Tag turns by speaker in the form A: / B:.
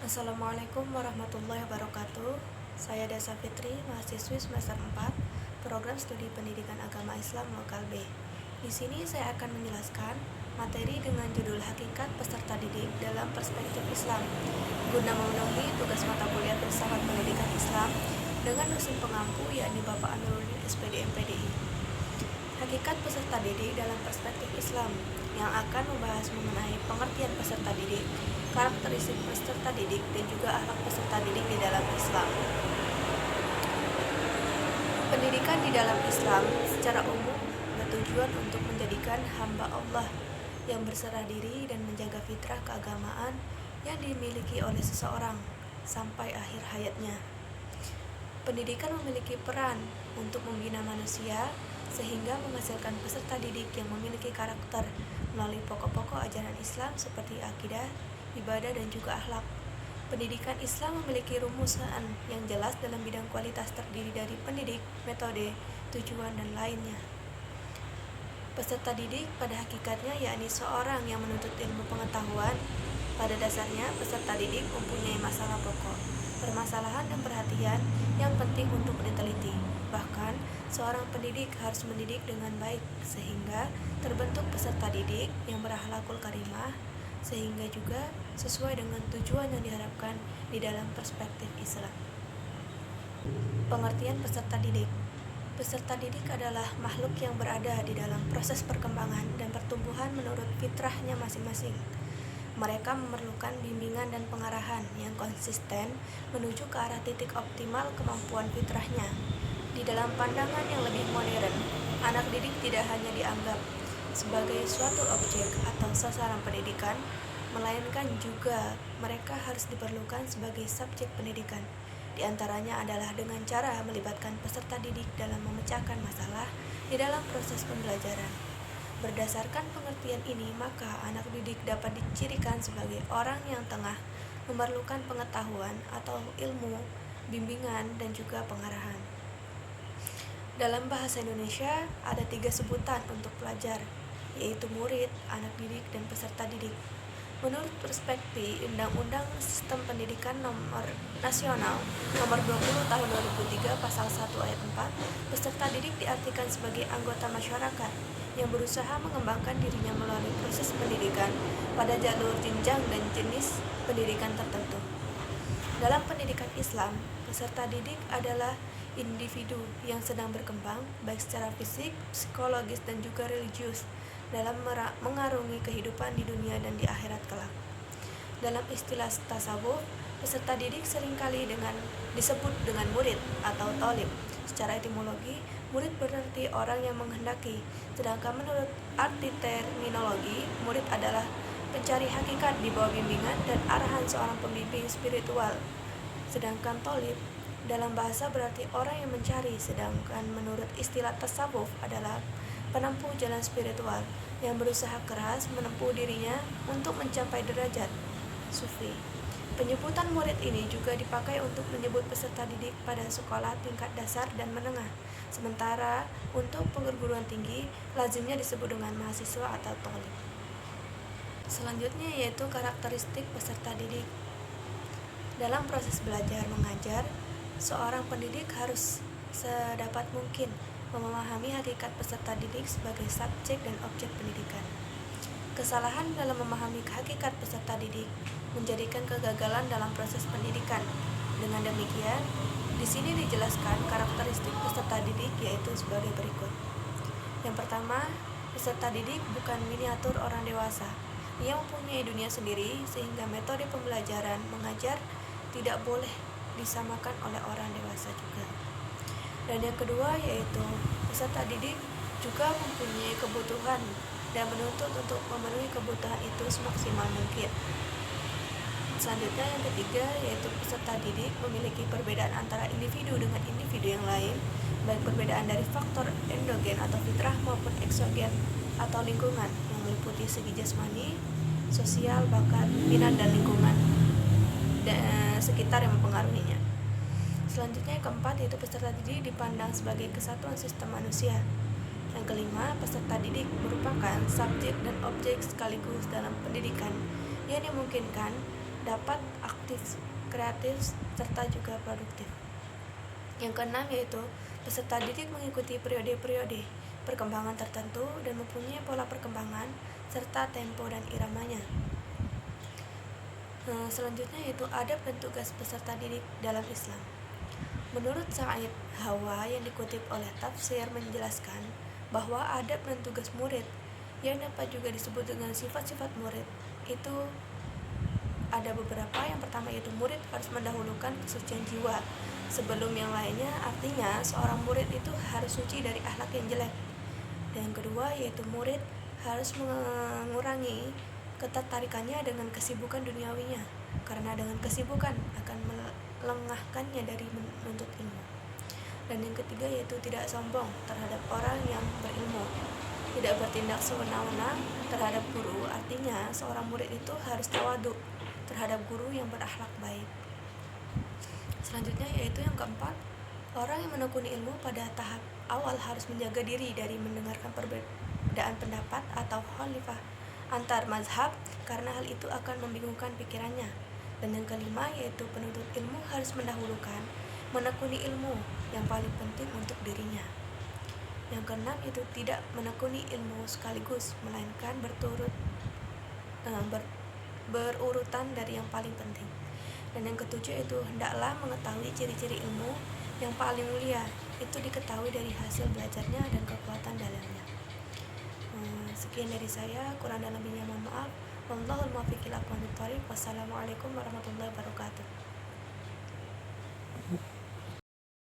A: Assalamualaikum warahmatullahi wabarakatuh. Saya Desa Fitri, mahasiswi semester 4, Program Studi Pendidikan Agama Islam Lokal B. Di sini saya akan menjelaskan materi dengan judul Hakikat Peserta Didik dalam Perspektif Islam, guna memenuhi tugas mata kuliah Filsafat Pendidikan Islam dengan dosen pengampu yakni Bapak Amiruddin SPD MPDI. Hakikat peserta didik dalam perspektif Islam yang akan membahas mengenai pengertian peserta didik, karakteristik peserta didik, dan juga akhlak peserta didik di dalam Islam. Pendidikan di dalam Islam secara umum bertujuan untuk menjadikan hamba Allah yang berserah diri dan menjaga fitrah keagamaan yang dimiliki oleh seseorang sampai akhir hayatnya. Pendidikan memiliki peran untuk membina manusia sehingga menghasilkan peserta didik yang memiliki karakter melalui pokok-pokok ajaran Islam seperti akidah, ibadah, dan juga akhlak. Pendidikan Islam memiliki rumusan yang jelas dalam bidang kualitas terdiri dari pendidik, metode, tujuan, dan lainnya. Peserta didik pada hakikatnya yakni seorang yang menuntut ilmu pengetahuan. Pada dasarnya, peserta didik mempunyai masalah pokok, permasalahan dan perhatian yang penting untuk diteliti. Bahkan, seorang pendidik harus mendidik dengan baik sehingga terbentuk peserta didik yang berakhlakul karimah, sehingga juga sesuai dengan tujuan yang diharapkan di dalam perspektif Islam. Pengertian peserta didik. Peserta didik adalah makhluk yang berada di dalam proses perkembangan dan pertumbuhan menurut fitrahnya masing-masing. Mereka memerlukan bimbingan dan pengarahan yang konsisten menuju ke arah titik optimal kemampuan fitrahnya. Di dalam pandangan yang lebih modern, anak didik tidak hanya dianggap sebagai suatu objek atau sasaran pendidikan, melainkan juga mereka harus diperlukan sebagai subjek pendidikan. Di antaranya adalah dengan cara melibatkan peserta didik dalam memecahkan masalah di dalam proses pembelajaran. Berdasarkan pengertian ini, maka anak didik dapat dicirikan sebagai orang yang tengah memerlukan pengetahuan atau ilmu, bimbingan, dan juga pengarahan. Dalam bahasa Indonesia, ada 3 sebutan untuk pelajar, yaitu murid, anak didik, dan peserta didik. Menurut perspektif Undang-Undang Sistem Pendidikan Nasional Nomor 20 Tahun 2003 Pasal 1 Ayat 4, peserta didik diartikan sebagai anggota masyarakat yang berusaha mengembangkan dirinya melalui proses pendidikan pada jalur jenjang dan jenis pendidikan tertentu. Dalam pendidikan Islam, peserta didik adalah individu yang sedang berkembang baik secara fisik, psikologis, dan juga religius dalam mengarungi kehidupan di dunia dan di akhirat kelak. Dalam istilah tasawuf, peserta didik seringkali disebut dengan murid atau thalib. Secara etimologi, murid berarti orang yang menghendaki, sedangkan menurut arti terminologi, murid adalah pencari hakikat di bawah bimbingan dan arahan seorang pembimbing spiritual. Sedangkan thalib dalam bahasa berarti orang yang mencari, sedangkan menurut istilah tasawuf adalah penempuh jalan spiritual yang berusaha keras menempuh dirinya untuk mencapai derajat sufi. Penyebutan murid ini juga dipakai untuk menyebut peserta didik pada sekolah tingkat dasar dan menengah. Sementara untuk perguruan tinggi lazimnya disebut dengan mahasiswa atau thalib. Selanjutnya yaitu karakteristik peserta didik. Dalam proses belajar mengajar, seorang pendidik harus sedapat mungkin memahami hakikat peserta didik sebagai subjek dan objek pendidikan. Kesalahan dalam memahami hakikat peserta didik menjadikan kegagalan dalam proses pendidikan. Dengan demikian, di sini dijelaskan karakteristik peserta didik yaitu sebagai berikut. Yang pertama, peserta didik bukan miniatur orang dewasa. Ia mempunyai dunia sendiri sehingga metode pembelajaran mengajar tidak boleh disamakan oleh orang dewasa juga. Dan yang kedua yaitu peserta didik juga mempunyai kebutuhan dan menuntut untuk memenuhi kebutuhan itu semaksimal mungkin. Selanjutnya yang ketiga yaitu peserta didik memiliki perbedaan antara individu dengan individu yang lain, baik perbedaan dari faktor endogen atau fitrah maupun eksogen atau lingkungan yang meliputi segi jasmani, sosial, bakat, minat, dan lingkungan sekitar yang mempengaruhinya. Selanjutnya yang keempat yaitu peserta didik dipandang sebagai kesatuan sistem manusia. Yang kelima, peserta didik merupakan subjek dan objek sekaligus dalam pendidikan yang dimungkinkan dapat aktif, kreatif, serta juga produktif. Yang keenam yaitu peserta didik mengikuti periode-periode perkembangan tertentu dan mempunyai pola perkembangan serta tempo dan iramanya. Selanjutnya yaitu adab dan tugas peserta didik dalam Islam. Menurut Sa'id Hawa yang dikutip oleh Tafsir menjelaskan bahwa adab dan tugas murid yang dapat juga disebut dengan sifat-sifat murid itu ada beberapa. Yang pertama yaitu murid harus mendahulukan kesucian jiwa sebelum yang lainnya, artinya seorang murid itu harus suci dari akhlak yang jelek. Dan yang kedua yaitu murid harus mengurangi ketertarikannya dengan kesibukan duniawinya, karena dengan kesibukan akan melengahkannya dari menuntut ilmu. Dan yang ketiga yaitu tidak sombong terhadap orang yang berilmu, tidak bertindak sewenang-wenang terhadap guru, artinya seorang murid itu harus tawadhu terhadap guru yang berakhlak baik. Selanjutnya yaitu yang keempat, orang yang menekuni ilmu pada tahap awal harus menjaga diri dari mendengarkan perbedaan pendapat atau khalifah antar mazhab, karena hal itu akan membingungkan pikirannya. Dan yang kelima yaitu penuntut ilmu harus mendahulukan menekuni ilmu yang paling penting untuk dirinya. Yang keenam itu tidak menekuni ilmu sekaligus, melainkan berurutan dari yang paling penting. Dan yang ketujuh itu hendaklah mengetahui ciri-ciri ilmu yang paling mulia, itu diketahui dari hasil belajarnya dan kekuatan dalilnya. Sekian dari saya, kurang dan lebihnya mohon maaf. Wallahul muwaffiq ila aqwamit thoriq. Wassalamualaikum warahmatullahi wabarakatuh.